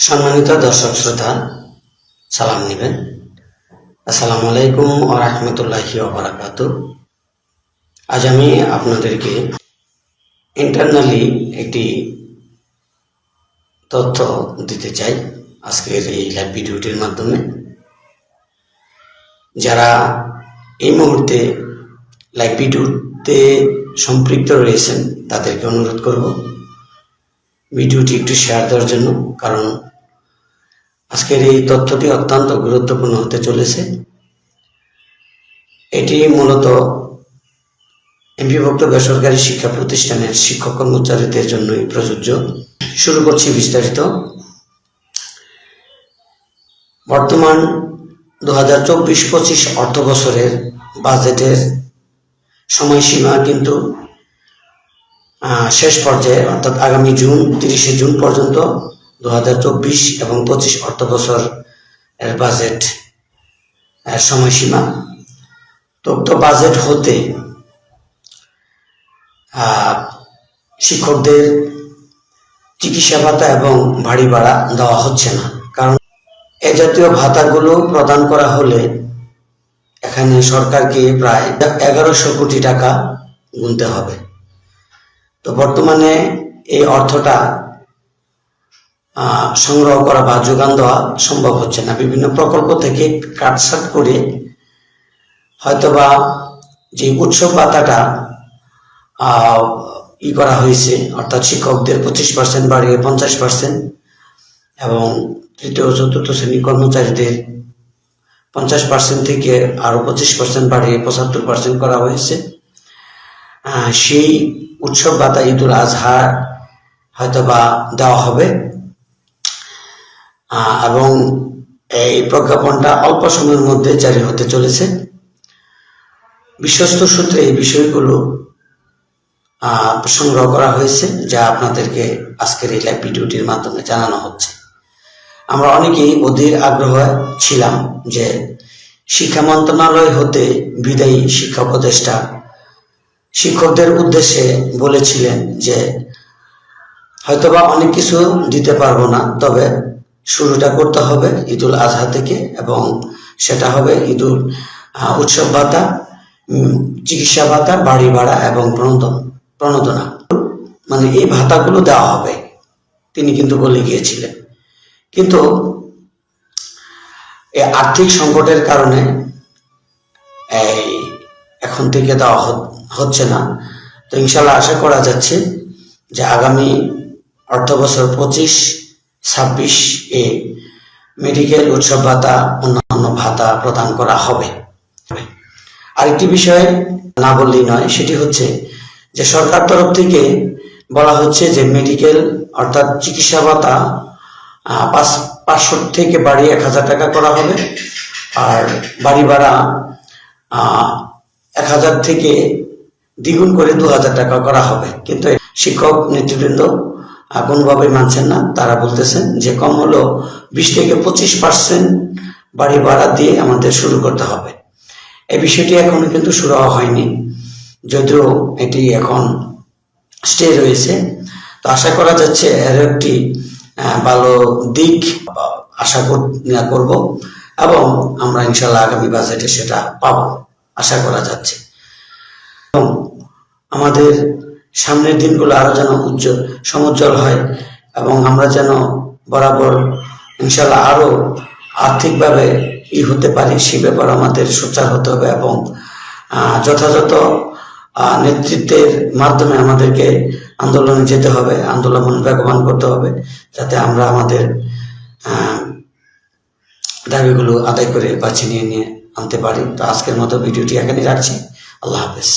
সম্মানিত দর্শক শ্রোতা, সালাম নেবেন। আসসালামু আলাইকুম ওয়া রাহমাতুল্লাহি ওয়া বারাকাতুহু। আজ আমি আপনাদেরকে ইন্টারনালি একটি তথ্য দিতে চাই আজকের এই লাইভ ভিডিওটির মাধ্যমে। যারা এই মুহূর্তে লাইভ ভিডিওতে সম্পৃক্ত রয়েছেন তাদেরকে অনুরোধ করব ভিডিওটি একটু শেয়ার দেওয়ার জন্য, কারণ আজকের এই তথ্যটি অত্যন্ত গুরুত্বপূর্ণ হতে চলেছে। এটি মূলত এমপিভুক্ত বেসরকারি শিক্ষা প্রতিষ্ঠানের শিক্ষক কর্মচারীদের জন্যই প্রযোজ্য। শুরু করছি বিস্তারিত। বর্তমান 2024-25 অর্থ বছরের বাজেটের সময়সীমা কিন্তু শেষ পর্যায়ে, অর্থাৎ আগামী 30 জুন পর্যন্ত 2024 এবং 25 অর্থ বছর এর বাজেট সময়সীমা। উক্ত বাজেট হতে শিক্ষকদের চিকিৎসা ভাতা এবং বাড়ি ভাড়া দেওয়া হচ্ছে না, কারণ এ জাতীয় ভাতাগুলো প্রদান করা হলে এখানে সরকারকে প্রায় 1100 কোটি টাকা গুনতে হবে। তো বর্তমানে এই অর্থটা সংগ্রহ করা বা যোগান দেওয়া সম্ভব হচ্ছে না। বিভিন্ন প্রকল্প থেকে কাটছাট করে হয়তোবা যে উৎসব ভাতাটা করা হয়েছে, অর্থাৎ শিক্ষকদের 25% বাড়িয়ে 50% এবং তৃতীয় ও চতুর্থ শ্রেণী কর্মচারীদের 50% থেকে আরো 25% বাড়িয়ে 75% করা হয়েছে। সেই উৎসব ভাতা ঈদুল আজহা হয়তোবা দেওয়া হবে এবং এই প্রজ্ঞাপনটা অল্প সময়ের মধ্যে জারি হতে চলেছে। বিশ্বস্ত সূত্রে এই বিষয়গুলো সংগ্রহ করা হয়েছে, যা আপনাদেরকে আজকের এই লাইভ ভিডিওটির মাধ্যমে জানানো হচ্ছে। আমরা অনেকেই অধীর আগ্রহ ছিলাম যে শিক্ষা মন্ত্রণালয় হতে বিদায়ী শিক্ষা উপদেষ্টা শিক্ষকদের উদ্দেশ্যে বলেছিলেন যে হয়তোবা অনেক কিছু দিতে পারবো না, তবে শুরুটা করতে হবে ঈদুল আজহা থেকে, এবং সেটা হবে ঈদুল উৎসব ভাতা, চিকিৎসা ভাতা, বাড়ি ভাড়া এবং প্রণোদনা, মানে এই ভাতাগুলো দেওয়া হবে, তিনি কিন্তু বলে গিয়েছিলেন। কিন্তু এই আর্থিক সংকটের কারণে এখন থেকে দেওয়া হচ্ছে না। তো ইনশাল্লাহ আশা করা যাচ্ছে যে আগামী অর্থ বছর 25-26 এ মেডিকেল উৎসব ভাতা, অন্যান্য ভাতা প্রদান করা হবে। আরেকটি বিষয় না বললেই নয়, সেটি হচ্ছে যে সরকার তরফ থেকে বলা হচ্ছে যে মেডিকেল অর্থাৎ চিকিৎসা ভাতা 500 থেকে বাড়িয়ে 1000 টাকা করা হবে, আর বাড়ি ভাড়া 1000 থেকে দ্বিগুণ করে 2000 টাকা করা হবে। কিন্তু শিক্ষক নেতৃবৃন্দ কোনোভাবেই মানছেন না। তারা বলতেছেন যে কম হলো 20 থেকে 25% বাড়ি ভাড়া দিয়ে আমাদের শুরু করতে হবে। এই বিষয়টি এখনো কিন্তু শুরু হয়নি, যদিও এটি এখন স্টে রয়েছে। তো আশা করা যাচ্ছে এর একটি ভালো দিক আশা করব, এবং আমরা ইনশাল্লাহ আগামী বাজেটে সেটা পাবো আশা করা যাচ্ছে। এবং আমাদের সামনের দিনগুলো আরো যেন সমুজ্জ্বল হয়, এবং আমরা যেন বরাবর ইনশাল্লাহ আরো আর্থিকভাবে হতে পারি, সে ব্যাপারে আমাদের সোচ্চার হতে হবে, এবং যথাযথ নেতৃত্বের মাধ্যমে আমাদেরকে আন্দোলনে যেতে হবে, আন্দোলন বেগবান করতে হবে, যাতে আমরা আমাদের দাবিগুলো আদায় করে বাঁচিয়ে নিয়ে আনতে পারি। তো আজকের মতো ভিডিওটি এখানেই রাখছি। আল্লাহ হাফেজ।